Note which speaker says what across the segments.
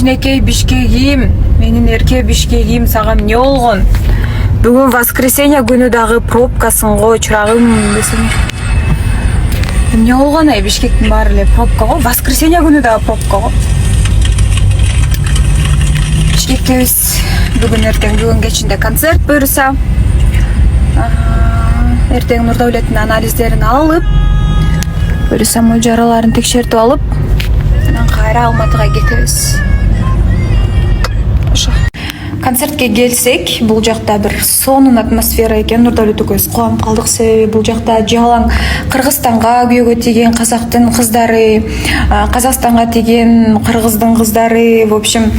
Speaker 1: кичинекей Бишкегим, менин эрке Бишкегим, сага эмне болгон? Бүгүн воскресенье күнү дагы пробкасыңго чырагым десең. Эмне болгон ай Бишкектин баары эле пробкаго, воскресенье күнү дагы пробкаго. Бишкекте биз бүгүн кечинде концерт буюрса. Эртең Нурдаулеттин анализдерин алып, буюрса жараларын текшертип алып, анан кайра Алматыга кетебиз. Ошо. Концертке келсек, бул жакта бир сонун атмосфера экен. Нурдаулет экөөбүз кубанып калдык, себеби бул жакта жалаң Кыргызстанга күйөөгө тийген казактын кыздары, Казакстанга тийген кыргыздын кыздары, в общем,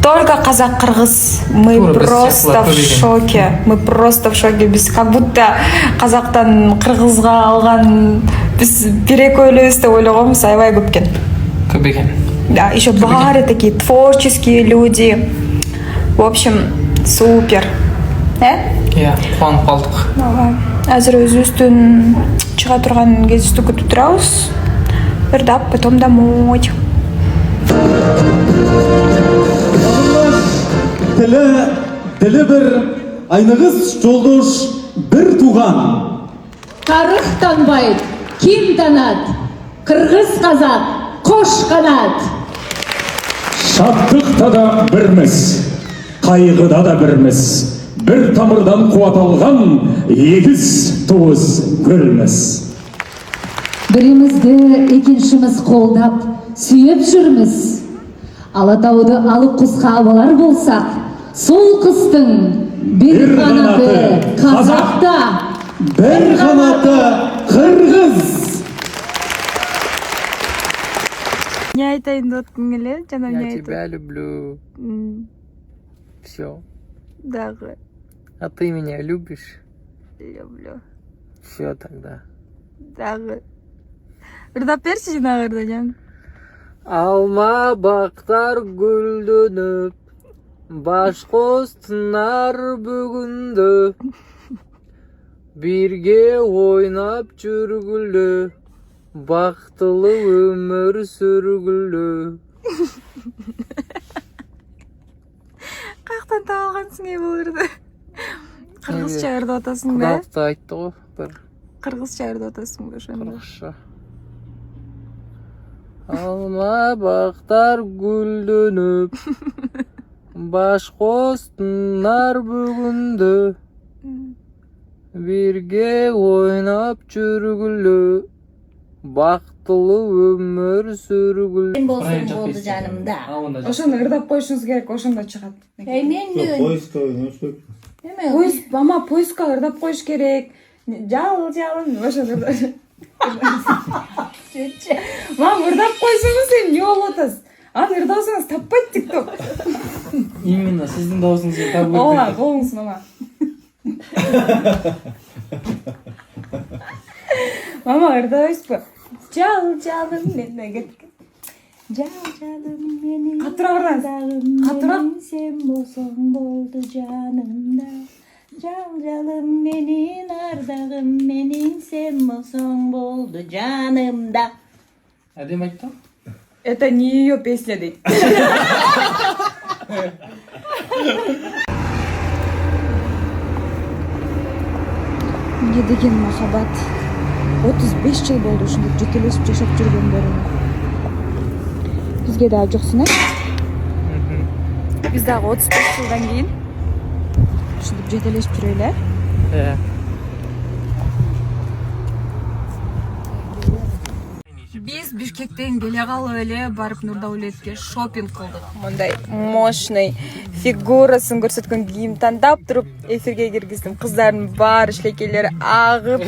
Speaker 1: только казак-кыргыз. Мы просто в шоке. Мы просто в шоке. Биз как будто казактан кыргызга алган биз перекөйлөбүз деп ойлогонбуз, аябай көп экен.
Speaker 2: Көп экен.
Speaker 1: Да, еще баары такие творческие люди. В общем, супер.
Speaker 2: Иә, кубанып калдык.
Speaker 1: Азыр өзүбүздүн чыга турган кезибизди күтүп турабыз. Бир дап, потом домой.
Speaker 3: Тілі бір, айнығыз жолдош бір туған.
Speaker 4: Тарых танбайт, ким танат, кыргыз казак, кош канат.
Speaker 3: Шаттықта да бірміз, қайғыда да бірміз. Бір тамырдан қуат алған егіз туыз гүлміз.
Speaker 4: Бірімізді екіншіміз қолдап, сүйеп жүрміз. Алатауды алып құсқа абалар болсақ, сол қыстың бір қанаты қазақта,
Speaker 3: бір қанаты қырғыз.
Speaker 1: Не айтайын деп отырдың эле, жаным, не
Speaker 2: Я
Speaker 1: айтып?
Speaker 2: тебя люблю. Все.
Speaker 1: Дагы
Speaker 2: А ты меня любишь?
Speaker 1: люблю.
Speaker 2: Все тогда.
Speaker 1: Дагы. Ырдап берчи жанагы ырдаган.
Speaker 2: Алма бактар гүлдөнүп, баш костунар бүгүндө. Бирге ойнап жүргүлө, бактылуу өмүр сүргүлө.
Speaker 1: Каяктан таап алгансың бул ырды? Кыргызча ырдап атасың да?
Speaker 2: Кудакты айтты го бир.
Speaker 1: Кыргызча ырдап атасың да ошондо?
Speaker 2: Кыргызча. Алма бактар гүлдөнүп, баш костунар бүгүндө. Бирге ойнап жүргүлө, бактылуу өмүр сүргүлө.
Speaker 5: Болsun болду жанымда.
Speaker 1: Ошону ырдап коюшуңуз керек, ошондо чыгат.
Speaker 5: Мен
Speaker 3: Поиска ойнаш көп.
Speaker 1: Поезд, мама, поездка ырдап коюш керек. Жалын, ошону ырдап. Мам, ырдап койсоңуз эмне болуп атасыз? Аны ырдасаңыз таппайт ТикТок.
Speaker 2: Именно сиздин даусуңузду табып
Speaker 1: Ооба, болуңуз, мама. Мама, ырдабайсызбы? Жалым мен кеткен. Жалым менин. Катыраак ырдаңыз. Катыраак.
Speaker 5: Сен болсоң болду жанымда. Жалым менин, ардагым менин, сен болсоң болду жанымда.
Speaker 2: Адем айттым?
Speaker 1: Это не ее песня, дейт. Эмне деген махабат. 35 жыл болду ушинтип жетелешип жашап жүргөндөрүнө. Бизге дагы жоксун, Биз дагы 35 жылдан кийин ушинтип жетелешип жүрөлү, Биз Бишкектен келе калып эле барып Нурдаулетке шопинг кылдык. Мындай мощный фигурасын көрсөткөн кийим тандап туруп эфирге киргиздим. Кыздардын баары шилекейлери агып,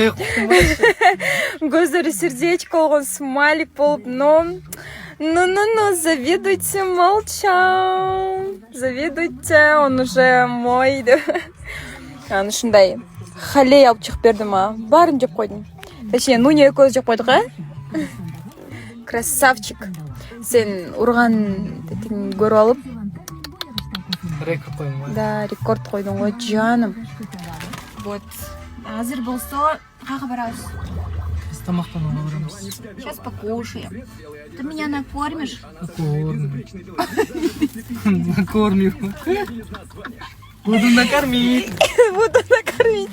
Speaker 1: көздөрү сердечко болгон, смайлик болуп, ну, завидуйте, молчам. Завидуйте, он уже мой. Аны ушундай халей алып чыгып бердим, баарын жеп койдум. Точнее, Нуня экөөбүз жеп койдук, Красавчик. Сен урган тетин көрүп алып.
Speaker 2: Рекорд койдум.
Speaker 1: Да, рекорд койдуң го, жаным. Вот. Азыр болсо кайга барабыз?
Speaker 2: тамақтануға барамыз.
Speaker 1: Сейчас покушаем. Ты меня накормишь?
Speaker 2: Накормлю. Буду накормить.
Speaker 1: Буду накормить.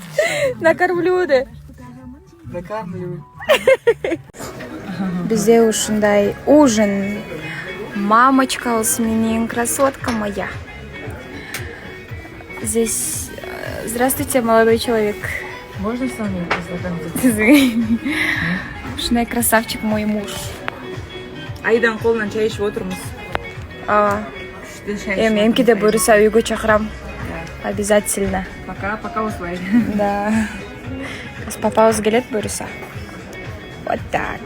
Speaker 1: Накормлю, да.
Speaker 2: Накормлю.
Speaker 1: Бізде ушундай ужин. Мамочка менен, красотка моя. Здесь... Здравствуйте, молодой человек.
Speaker 6: Можно с вами познакомиться?
Speaker 1: Ушундай красавчик мой муж.
Speaker 6: Айдан қолынан чай ішіп отырмыз.
Speaker 1: Эмкиде буюрса үйгө чакырам. Обязательно.
Speaker 6: Пока осылай.
Speaker 1: Да. Папабыз келет буюрса. Вот так.